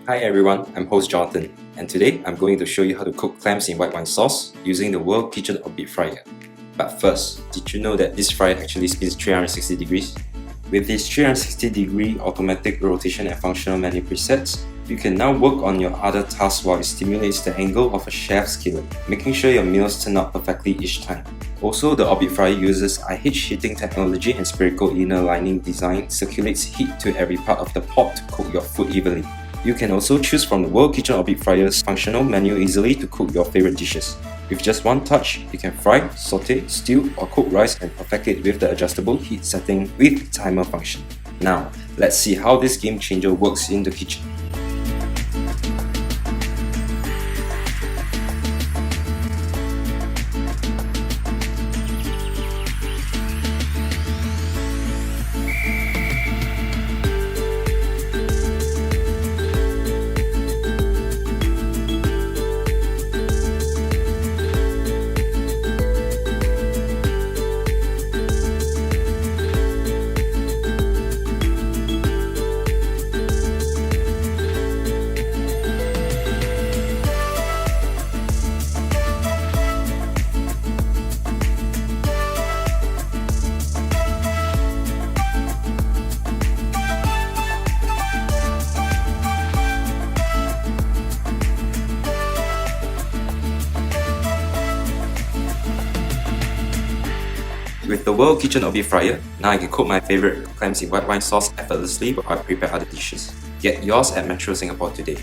Hi everyone, I'm host Jonathan, and today I'm going to show you how to cook clams in white wine sauce using the World Kitchen Orbit Fryer. But first, did you know that this fryer actually spins 360 degrees? With this 360-degree automatic rotation and functional menu presets, you can now work on your other tasks while it stimulates the angle of a chef's skillet, making sure your meals turn out perfectly each time. Also, the Orbit Fryer uses IH heating technology and spherical inner lining design circulates heat to every part of the pot to cook your food evenly. You can also choose from the World Kitchen Orbit Fryer's functional menu easily to cook your favorite dishes. With just one touch, you can fry, saute, stew, or cook rice and perfect it with the adjustable heat setting with timer function. Now, let's see how this game changer works in the kitchen. With the World Kitchen Orbit Fryer, now I can cook my favorite clams in white wine sauce effortlessly while I prepare other dishes. Get yours at Metro Singapore today.